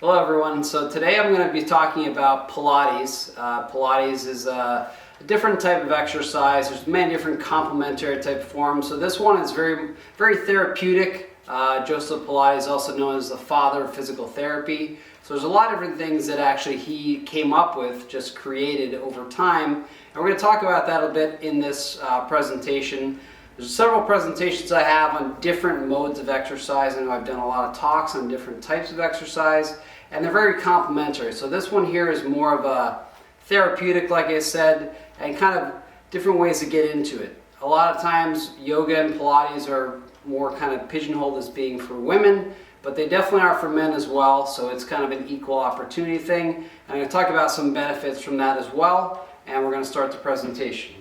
Hello everyone. So today I'm going to be talking about Pilates. Pilates is a different type of exercise. There's many different complementary type forms. So this one is very therapeutic. Joseph Pilates, also known as the father of physical therapy. So there's a lot of different things that actually he came up with, just created over time. And we're going to talk about that a bit in this presentation. There's several presentations I have on different modes of exercise. I know I've done a lot of talks on different types of exercise, and they're very complementary. So this one here is more of a therapeutic, like I said, and kind of different ways to get into it. A lot of times yoga and Pilates are more kind of pigeonholed as being for women, but they definitely are for men as well, so it's kind of an equal opportunity thing. I'm going to talk about some benefits from that as well, and we're going to start the presentation.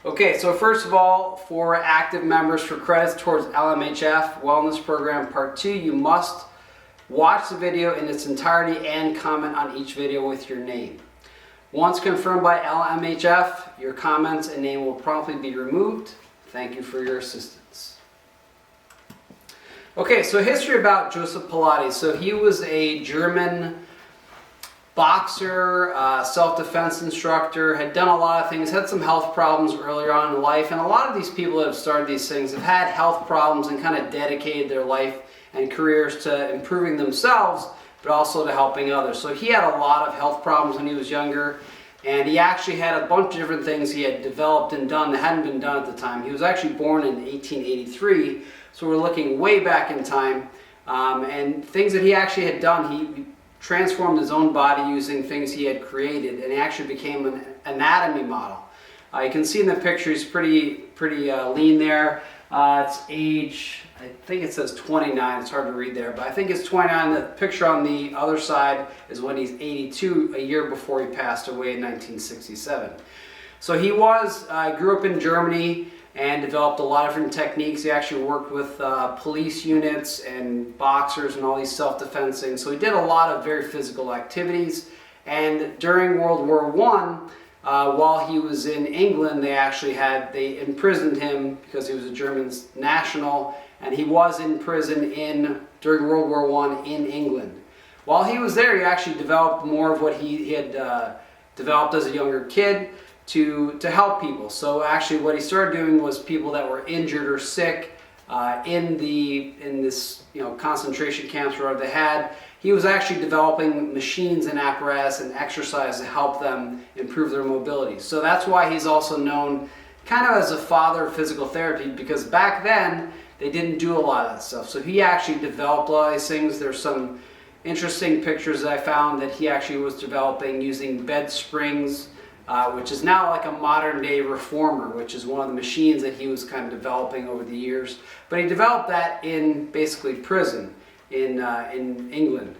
Okay, so first of all, for active members, for credits towards LMHF Wellness Program Part 2, you must watch the video in its entirety and comment on each video with your name. Once confirmed by LMHF, your comments and name will promptly be removed. Thank you for your assistance. Okay, so history about Joseph Pilates. So he was a German boxer, self-defense instructor, had done a lot of things, had some health problems earlier on in life, and a lot of these people that have started these things have had health problems and kind of dedicated their life and careers to improving themselves, but also to helping others. So he had a lot of health problems when he was younger, and he actually had a bunch of different things he had developed and done that hadn't been done at the time. He was actually born in 1883, so we're looking way back in time, and things that he actually had done, he transformed his own body using things he had created, and he actually became an anatomy model. You can see in the picture he's pretty lean there. It's age, I think it says 29, it's hard to read there, but I think it's 29. The picture on the other side is when he's 82, a year before he passed away in 1967. So he grew up in Germany and developed a lot of different techniques. He actually worked with police units and boxers and all these self-defense things. So he did a lot of very physical activities. And during World War I, while he was in England, they imprisoned him because he was a German national, and he was in prison during World War I in England. While he was there, he actually developed more of what he had developed as a younger kid to help people. So actually what he started doing was people that were injured or sick in this concentration camps where they had, he was actually developing machines and apparatus and exercise to help them improve their mobility. So that's why he's also known kind of as a father of physical therapy, because back then they didn't do a lot of that stuff. So he actually developed a lot of these things. There's some interesting pictures that I found that he actually was developing using bed springs, which is now like a modern day reformer, which is one of the machines that he was kind of developing over the years. But he developed that in basically prison in England.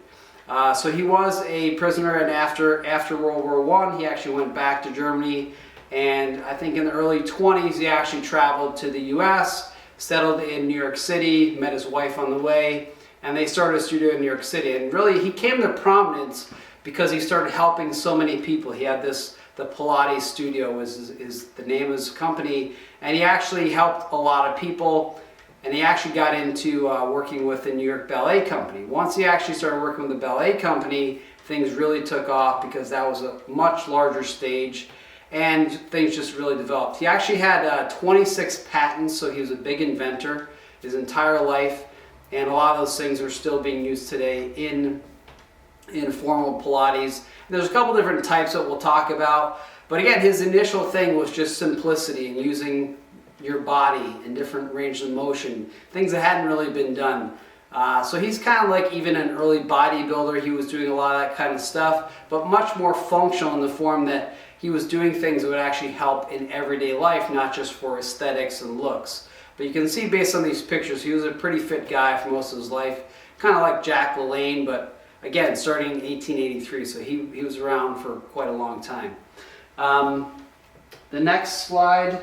So he was a prisoner, and after World War I, he actually went back to Germany, and I think in the early 20s he actually traveled to the US, settled in New York City, met his wife on the way, and they started a studio in New York City. And really he came to prominence because he started helping so many people. He had the Pilates studio is the name of his company, and he actually helped a lot of people, and he actually got into working with the New York Ballet Company. Once he actually started working with the ballet company, things really took off because that was a much larger stage, and things just really developed. He actually had 26 patents, so he was a big inventor his entire life, and a lot of those things are still being used today in formal Pilates. There's a couple different types that we'll talk about, but again, his initial thing was just simplicity and using your body in different ranges of motion, things that hadn't really been done. So he's kind of like even an early bodybuilder. He was doing a lot of that kind of stuff, but much more functional in the form that he was doing things that would actually help in everyday life, not just for aesthetics and looks. But you can see based on these pictures, he was a pretty fit guy for most of his life, kind of like Jack LaLanne, but again, starting in 1883, so he was around for quite a long time. The next slide,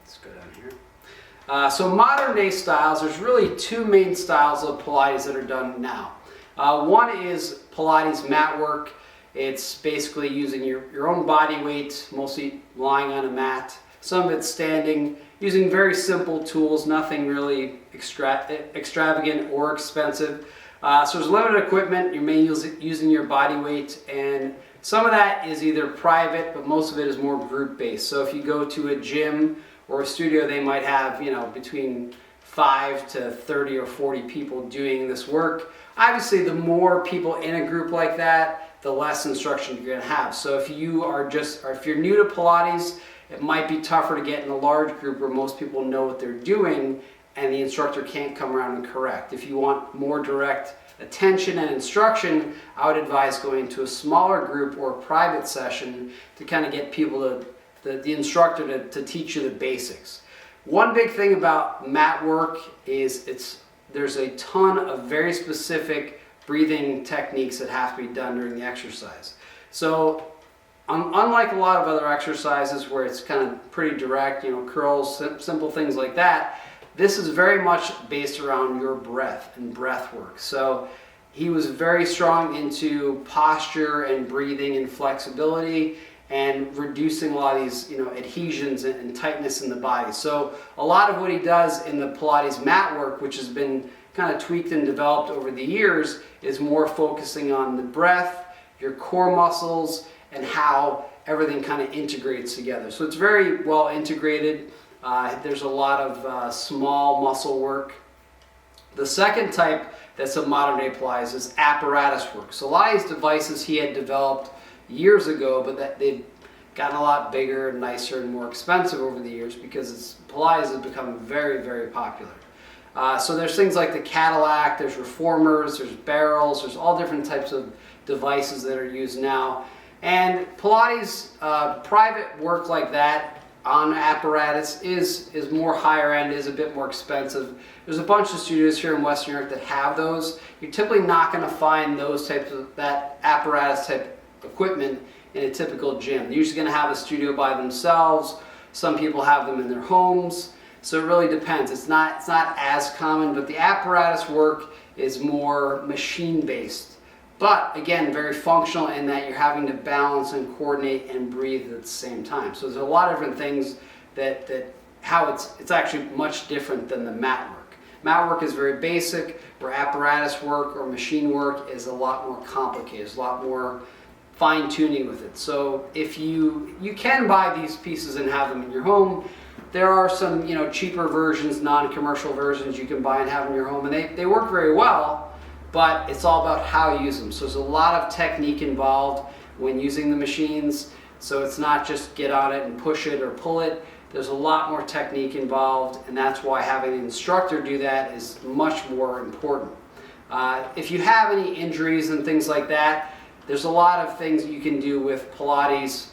let's go down here. So modern day styles, there's really two main styles of Pilates that are done now. One is Pilates mat work. It's basically using your own body weight, mostly lying on a mat. Some of it's standing, using very simple tools, nothing really extravagant or expensive. So there's limited equipment. You're mainly using your body weight, and some of that is either private, but most of it is more group-based. So if you go to a gym or a studio, they might have, between 5 to 30 or 40 people doing this work. Obviously, the more people in a group like that, the less instruction you're going to have. So if you're new to Pilates, it might be tougher to get in a large group where most people know what they're doing and the instructor can't come around and correct. If you want more direct attention and instruction, I would advise going to a smaller group or a private session to kind of get people the instructor to teach you the basics. One big thing about mat work is there's a ton of very specific breathing techniques that have to be done during the exercise. So unlike a lot of other exercises where it's kind of pretty direct, curls, simple things like that, this is very much based around your breath and breath work. So he was very strong into posture and breathing and flexibility and reducing a lot of these adhesions and tightness in the body. So a lot of what he does in the Pilates mat work, which has been kind of tweaked and developed over the years, is more focusing on the breath, your core muscles, and how everything kind of integrates together. So it's very well integrated. There's a lot of small muscle work. The second type that's a modern day Pilates is apparatus work. So a lot of these devices he had developed years ago, but they've gotten a lot bigger, nicer, and more expensive over the years because Pilates has become very, very popular. So there's things like the Cadillac, there's reformers, there's barrels, there's all different types of devices that are used now. And Pilates private work like that on apparatus is more higher end, is a bit more expensive. There's a bunch of studios here in Western Europe that have those. You're typically not going to find those types of that apparatus type equipment in a typical gym. They're usually going to have a studio by themselves. Some people have them in their homes. So it really depends. It's not as common, but the apparatus work is more machine-based. But again, very functional in that you're having to balance and coordinate and breathe at the same time. So there's a lot of different things that how it's actually much different than the mat work. Mat work is very basic, where apparatus work or machine work is a lot more complicated. There's a lot more fine-tuning with it. So if you can buy these pieces and have them in your home. There are some cheaper versions, non-commercial versions you can buy and have in your home, and they work very well. But it's all about how you use them. So there's a lot of technique involved when using the machines. So it's not just get on it and push it or pull it. There's a lot more technique involved, and that's why having an instructor do that is much more important. If you have any injuries and things like that, there's a lot of things you can do with Pilates,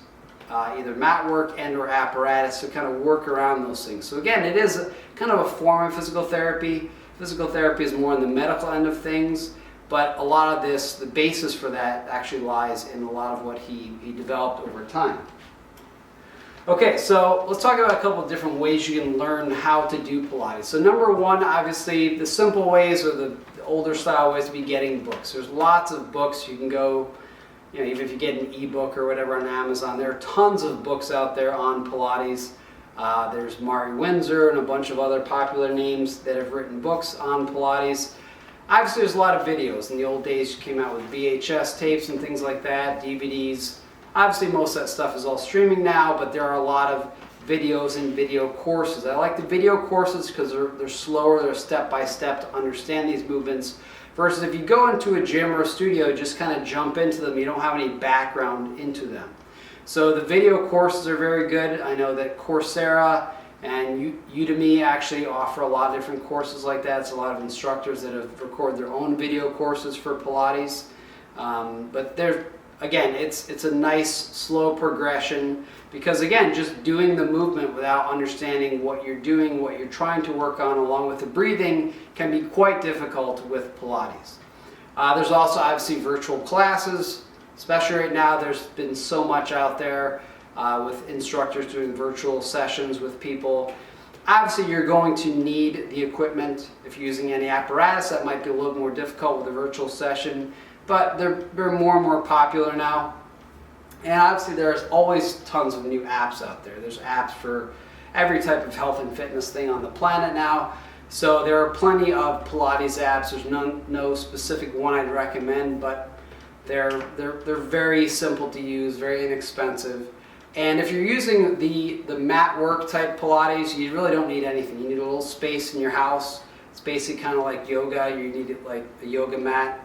either mat work and or apparatus to kind of work around those things. So again, it is kind of a form of physical therapy. Physical therapy is more on the medical end of things, but a lot of this, the basis for that actually lies in a lot of what he developed over time. Okay, so let's talk about a couple of different ways you can learn how to do Pilates. So number one, obviously, the simple ways or the older style ways to be getting books. There's lots of books. You can go, even if you get an ebook or whatever on Amazon, there are tons of books out there on Pilates. There's Mari Windsor and a bunch of other popular names that have written books on Pilates. Obviously, there's a lot of videos. In the old days, you came out with VHS tapes and things like that, DVDs. Obviously, most of that stuff is all streaming now, but there are a lot of videos and video courses. I like the video courses because they're slower, they're step-by-step to understand these movements, versus if you go into a gym or a studio, just kind of jump into them, you don't have any background into them. So the video courses are very good. I know that Coursera and Udemy actually offer a lot of different courses like that. It's a lot of instructors that have recorded their own video courses for Pilates. But again, it's a nice slow progression because again, just doing the movement without understanding what you're doing, what you're trying to work on along with the breathing can be quite difficult with Pilates. There's also obviously virtual classes. Especially right now, there's been so much out there with instructors doing virtual sessions with people. Obviously, you're going to need the equipment. If you're using any apparatus, that might be a little more difficult with a virtual session, but they're more and more popular now. And obviously, there's always tons of new apps out there. There's apps for every type of health and fitness thing on the planet now. So there are plenty of Pilates apps. There's no specific one I'd recommend, but they're very simple to use, very inexpensive. And if you're using the mat work type Pilates, you really don't need anything. You need a little space in your house. It's basically kind of like yoga. You need like a yoga mat.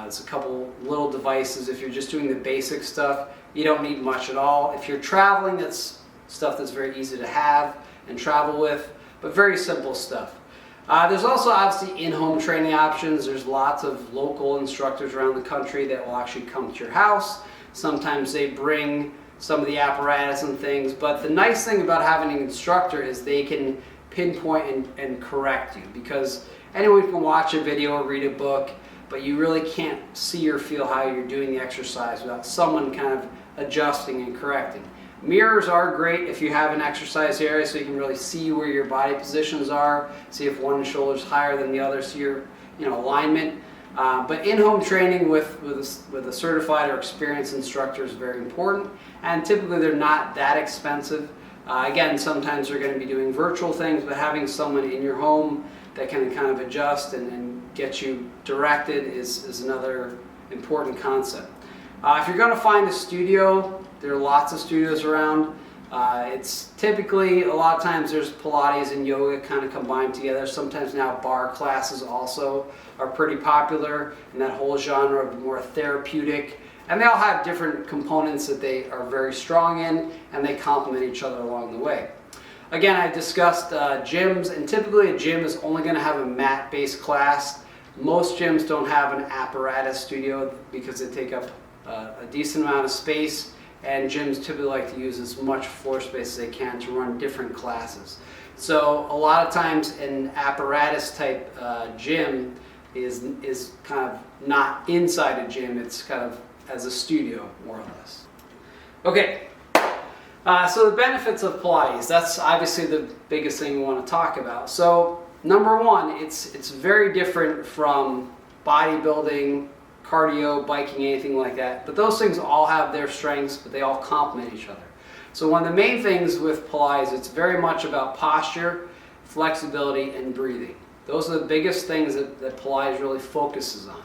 It's a couple little devices. If you're just doing the basic stuff, you don't need much at all. If you're traveling, that's stuff that's very easy to have and travel with, but very simple stuff. There's also obviously in-home training options. There's lots of local instructors around the country that will actually come to your house. Sometimes they bring some of the apparatus and things, but the nice thing about having an instructor is they can pinpoint and correct you, because anyone can watch a video or read a book, but you really can't see or feel how you're doing the exercise without someone kind of adjusting and correcting. Mirrors are great if you have an exercise area, so you can really see where your body positions are, see if one shoulder is higher than the other, see your alignment. But in-home training with a certified or experienced instructor is very important, and typically they're not that expensive. Again, sometimes they're going to be doing virtual things, but having someone in your home that can kind of adjust and get you directed is another important concept. If you're going to find a studio, there are lots of studios around. It's typically, a lot of times there's Pilates and yoga kind of combined together. Sometimes now bar classes also are pretty popular in that whole genre of more therapeutic. And they all have different components that they are very strong in, and they complement each other along the way. Again, I discussed gyms, and typically a gym is only going to have a mat-based class. Most gyms don't have an apparatus studio because they take up a decent amount of space, and gyms typically like to use as much floor space as they can to run different classes. So a lot of times an apparatus type gym is kind of not inside a gym, it's kind of as a studio, more or less. Okay, so the benefits of Pilates, that's obviously the biggest thing we want to talk about. So number one, it's very different from bodybuilding, cardio, biking, anything like that. But those things all have their strengths, but they all complement each other. So one of the main things with Pilates, it's very much about posture, flexibility, and breathing. Those are the biggest things that Pilates really focuses on.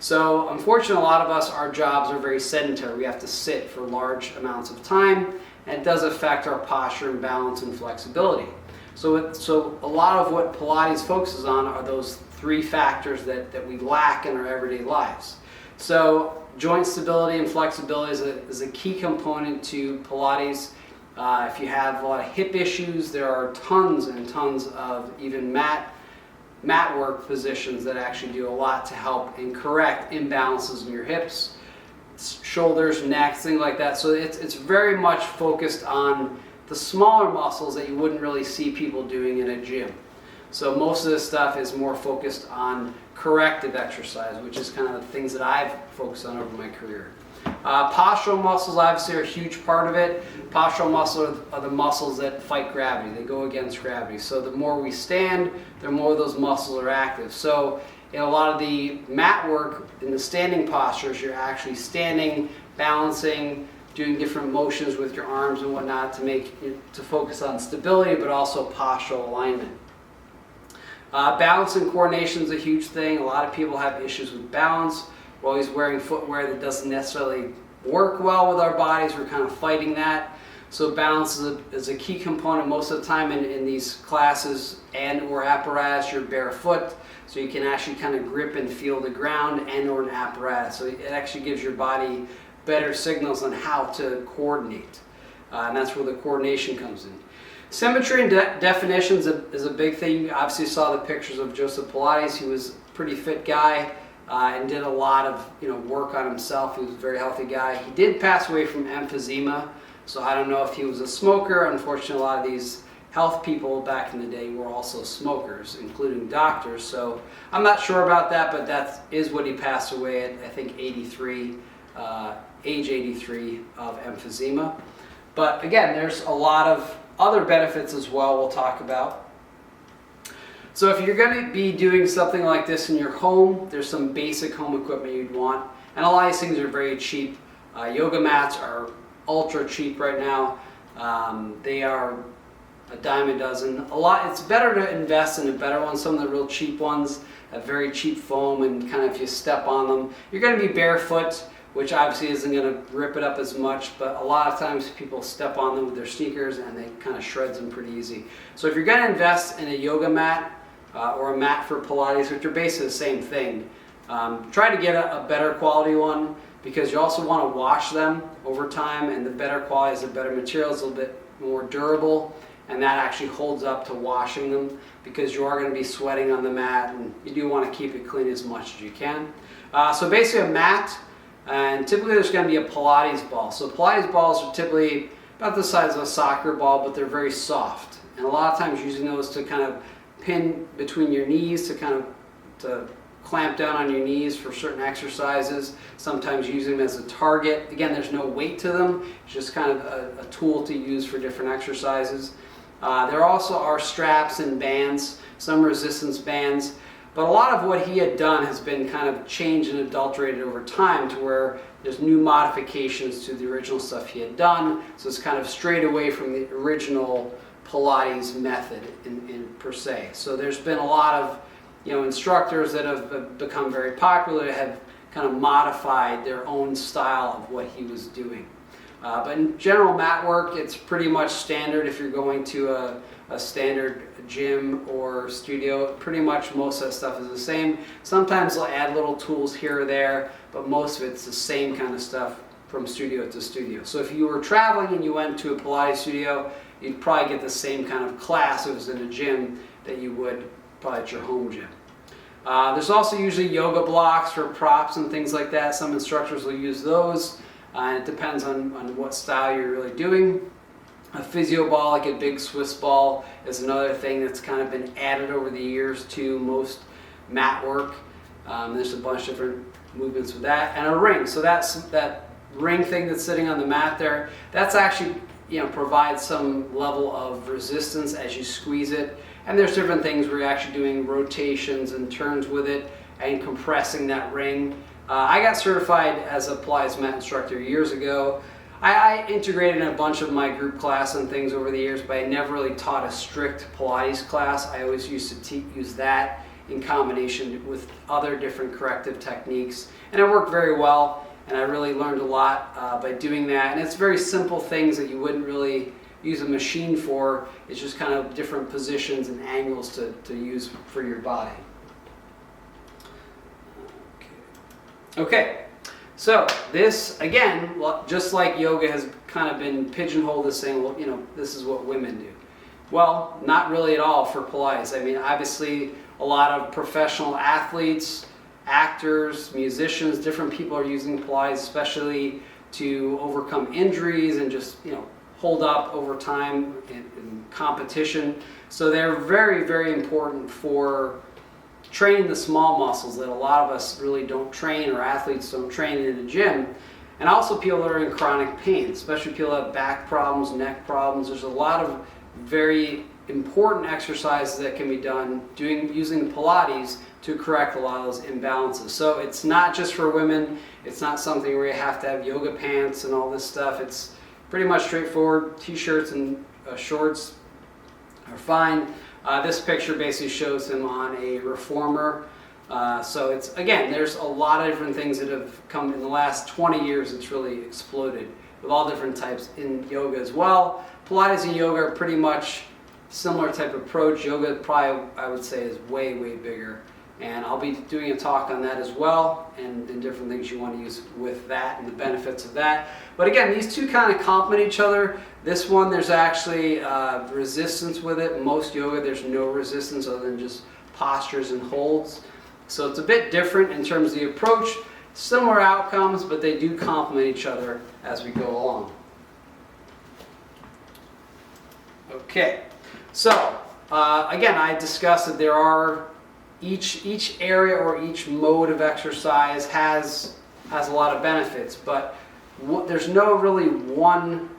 So unfortunately, a lot of us, our jobs are very sedentary. We have to sit for large amounts of time, and it does affect our posture and balance and flexibility. So a lot of what Pilates focuses on are those three factors that we lack in our everyday lives. So joint stability and flexibility is a key component to Pilates. If you have a lot of hip issues, there are tons and tons of even mat work positions that actually do a lot to help and correct imbalances in your hips, shoulders, neck, things like that. So it's very much focused on the smaller muscles that you wouldn't really see people doing in a gym. So most of this stuff is more focused on corrective exercise, which is kind of the things that I've focused on over my career. Postural muscles obviously are a huge part of it. Postural muscles are the muscles that fight gravity. They go against gravity. So the more we stand, the more those muscles are active. So in a lot of the mat work, in the standing postures, you're actually standing, balancing, doing different motions with your arms and whatnot to focus on stability, but also postural alignment. Balance and coordination is a huge thing. A lot of people have issues with balance. We're always wearing footwear that doesn't necessarily work well with our bodies. We're kind of fighting that. So balance is a key component most of the time in these classes and or apparatus. You're barefoot, so you can actually kind of grip and feel the ground and or an apparatus. So it actually gives your body better signals on how to coordinate. And that's where the coordination comes in. Symmetry and definition is a big thing. You obviously saw the pictures of Joseph Pilates. He was a pretty fit guy and did a lot of work on himself. He was a very healthy guy. He did pass away from emphysema, so I don't know if he was a smoker. Unfortunately, a lot of these health people back in the day were also smokers, including doctors. So I'm not sure about that, but that is what he passed away at, I think, 83, age 83 of emphysema. But again, there's a lot of other benefits as well we'll talk about. So if you're going to be doing something like this in your home, there's some basic home equipment you'd want. And a lot of these things are very cheap. Yoga mats are ultra cheap right now. They are a dime a dozen. It's better to invest in a better one. Some of the real cheap ones have very cheap foam, and kind of if you step on them, you're going to be barefoot, which obviously isn't going to rip it up as much, but a lot of times people step on them with their sneakers and they kind of shreds them pretty easy. So if you're going to invest in a yoga mat or a mat for Pilates, which are basically the same thing, try to get a better quality one, because you also want to wash them over time, and the better quality is the better material, it's a little bit more durable, and that actually holds up to washing them, because you are going to be sweating on the mat and you do want to keep it clean as much as you can. So basically a mat, and typically there's going to be a Pilates ball. So Pilates balls are typically about the size of a soccer ball, but they're very soft, and a lot of times using those to kind of pin between your knees to clamp down on your knees for certain exercises, sometimes using them as a target. Again, there's no weight to them, it's just kind of a tool to use for different exercises. There also are straps and bands, some resistance bands, but a lot of what he had done has been kind of changed and adulterated over time to where there's new modifications to the original stuff he had done, so it's kind of strayed away from the original Pilates method in per se. So there's been a lot of instructors that have become very popular, have kind of modified their own style of what he was doing. But in general mat work, it's pretty much standard. If you're going to a standard gym or studio, pretty much most of that stuff is the same. Sometimes they'll add little tools here or there, but most of it's the same kind of stuff from studio to studio. So if you were traveling and you went to a Pilates studio, you'd probably get the same kind of class if it was in a gym that you would probably at your home gym. There's also usually yoga blocks for props and things like that. Some instructors will use those. It depends on what style you're really doing. A physio ball, like a big Swiss ball, is another thing that's kind of been added over the years to most mat work. There's a bunch of different movements with that. And a ring. So that ring thing that's sitting on the mat there, that's actually provides some level of resistance as you squeeze it. And there's different things where you're actually doing rotations and turns with it and compressing that ring. I got certified as a Pilates mat instructor years ago. I integrated in a bunch of my group class and things over the years, but I never really taught a strict Pilates class. I always used to use that in combination with other different corrective techniques, and it worked very well, and I really learned a lot by doing that. And it's very simple things that you wouldn't really use a machine for. It's just kind of different positions and angles to use for your body. Okay, so this, again, just like yoga has kind of been pigeonholed as saying, well, this is what women do. Well, not really at all for Pilates. I mean, obviously, a lot of professional athletes, actors, musicians, different people are using Pilates, especially to overcome injuries and just, hold up over time in competition. So they're very, very important for training the small muscles that a lot of us really don't train, or athletes don't train in the gym. And also people that are in chronic pain, especially people that have back problems, neck problems. There's a lot of very important exercises that can be done using Pilates to correct a lot of those imbalances. So it's not just for women. It's not something where you have to have yoga pants and all this stuff. It's pretty much straightforward. T-shirts and shorts are fine. This picture basically shows him on a reformer. So it's, again, there's a lot of different things that have come in the last 20 years. It's really exploded with all different types in yoga as well. Pilates and yoga are pretty much similar type of approach. Yoga probably, I would say, is way, way bigger. And I'll be doing a talk on that as well, and different things you want to use with that and the benefits of that. But again, these two kind of complement each other. This one, there's actually resistance with it. Most yoga, there's no resistance other than just postures and holds. So it's a bit different in terms of the approach. Similar outcomes, but they do complement each other as we go along. Okay, so again, I discussed that there are each area or each mode of exercise has a lot of benefits, but there's no really one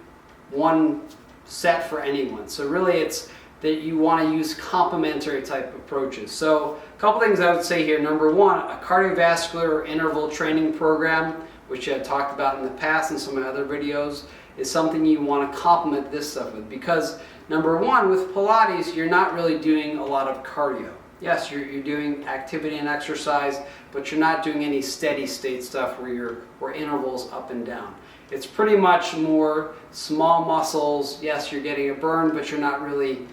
set for anyone. So really it's that you want to use complementary type approaches. So a couple things I would say here. Number one, a cardiovascular interval training program which I had talked about in the past in some of my other videos, is something you want to complement this stuff with. Because number one, with Pilates, you're not really doing a lot of cardio. Yes, you're doing activity and exercise, but you're not doing any steady state stuff where intervals up and down. It's pretty much more small muscles. Yes, you're getting a burn, but you're not really,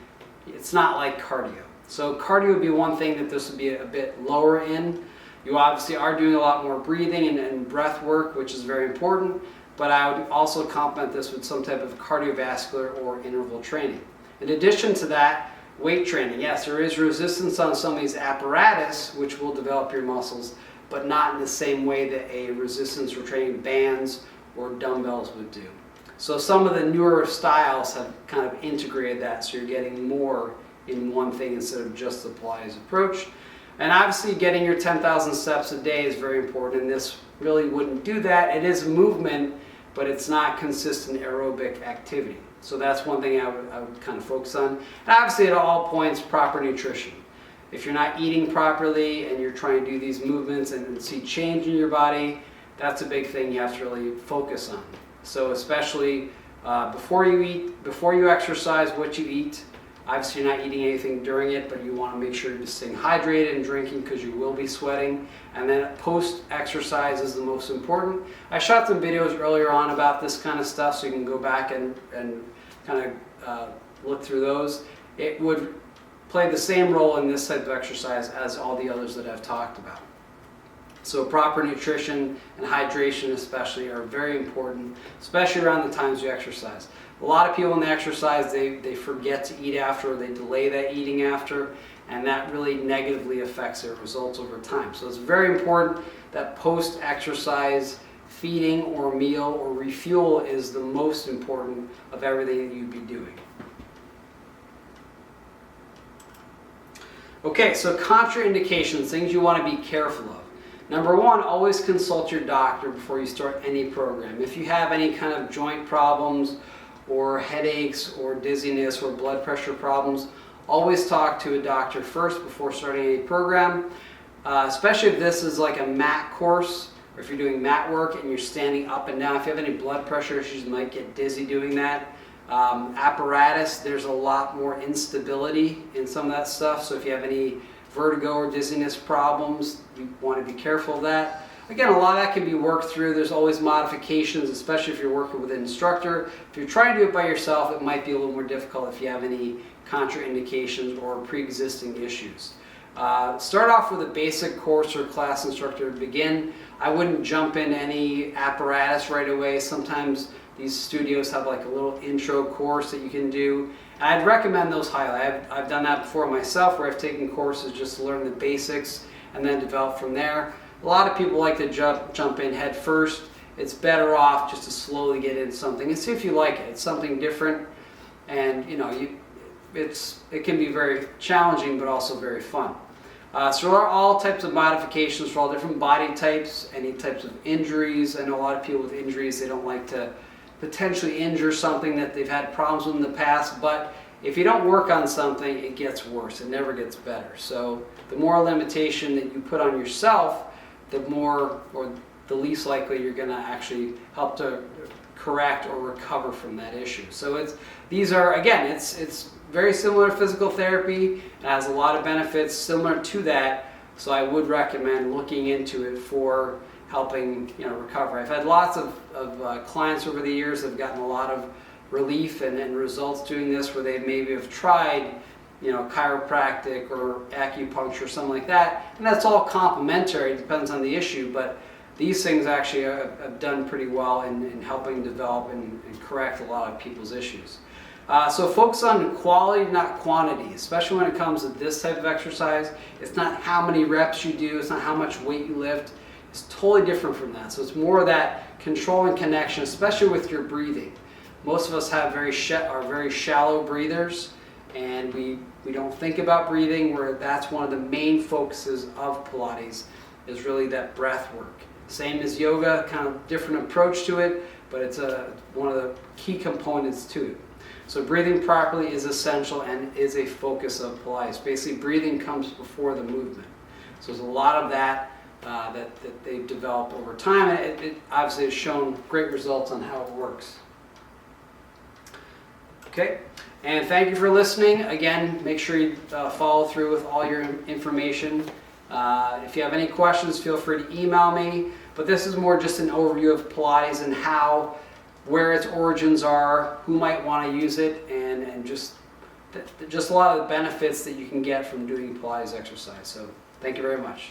it's not like cardio. So cardio would be one thing that this would be a bit lower in. You obviously are doing a lot more breathing and breath work, which is very important, but I would also complement this with some type of cardiovascular or interval training. In addition to that, weight training. Yes, there is resistance on some of these apparatus, which will develop your muscles, but not in the same way that a resistance or training bands or dumbbells would do. So some of the newer styles have kind of integrated that, so you're getting more in one thing instead of just the Pilates approach. And obviously getting your 10,000 steps a day is very important, and this really wouldn't do that. It is movement, but it's not consistent aerobic activity. So that's one thing I would kind of focus on. And obviously at all points, proper nutrition. If you're not eating properly and you're trying to do these movements and see change in your body, that's a big thing you have to really focus on. So especially before you eat, before you exercise, what you eat. Obviously you're not eating anything during it, but you want to make sure you're just staying hydrated and drinking because you will be sweating. And then post-exercise is the most important. I shot some videos earlier on about this kind of stuff, so you can go back and kind of look through those. It would play the same role in this type of exercise as all the others that I've talked about. So proper nutrition and hydration especially are very important, especially around the times you exercise. A lot of people in the exercise, they forget to eat after, or they delay that eating after, and that really negatively affects their results over time. So it's very important that post-exercise feeding or meal or refuel is the most important of everything that you'd be doing. Okay, so contraindications, things you want to be careful of. Number one, always consult your doctor before you start any program. If you have any kind of joint problems or headaches or dizziness or blood pressure problems, always talk to a doctor first before starting any program, especially if this is like a mat course, or if you're doing mat work and you're standing up and down. If you have any blood pressure issues, you might get dizzy doing that. Apparatus, there's a lot more instability in some of that stuff, so if you have any vertigo or dizziness problems, you want to be careful of that. Again, a lot of that can be worked through. There's always modifications, especially if you're working with an instructor. If you're trying to do it by yourself, it might be a little more difficult if you have any contraindications or pre-existing issues. Start off with a basic course or class instructor to begin. I wouldn't jump in any apparatus right away. Sometimes these studios have like a little intro course that you can do. And I'd recommend those highly. I've done that before myself, where I've taken courses just to learn the basics and then develop from there. A lot of people like to jump in head first. It's better off just to slowly get into something and see if you like it. It's something different, and you know, it can be very challenging but also very fun. So there are all types of modifications for all different body types, any types of injuries. I know a lot of people with injuries, they don't like to potentially injure something that they've had problems with in the past, but if you don't work on something, it gets worse. It never gets better. So the more limitation that you put on yourself, the more or the least likely you're going to actually help to correct or recover from that issue. So these are, again, it's very similar to physical therapy. It has a lot of benefits similar to that, so I would recommend looking into it for helping, you know, recover. I've had lots of clients over the years that have gotten a lot of relief and results doing this, where they maybe have tried, you know, chiropractic or acupuncture or something like that, and that's all complementary. It depends on the issue, but these things actually have done pretty well in helping develop and correct a lot of people's issues. So focus on quality, not quantity, especially when it comes to this type of exercise. It's not how many reps you do, it's not how much weight you lift. It's totally different from that. So it's more of that control and connection, especially with your breathing. Most of us have are very shallow breathers, and we don't think about breathing, where that's one of the main focuses of Pilates, is really that breath work. Same as yoga, kind of different approach to it, but it's one of the key components to it. So breathing properly is essential and is a focus of Pilates. Basically, breathing comes before the movement. So there's a lot of that that they've developed over time, and it obviously has shown great results on how it works. Okay, and thank you for listening. Again, make sure you follow through with all your information. If you have any questions, feel free to email me, but this is more just an overview of Pilates and where its origins are, who might want to use it, and just a lot of the benefits that you can get from doing Pilates exercise. So thank you very much.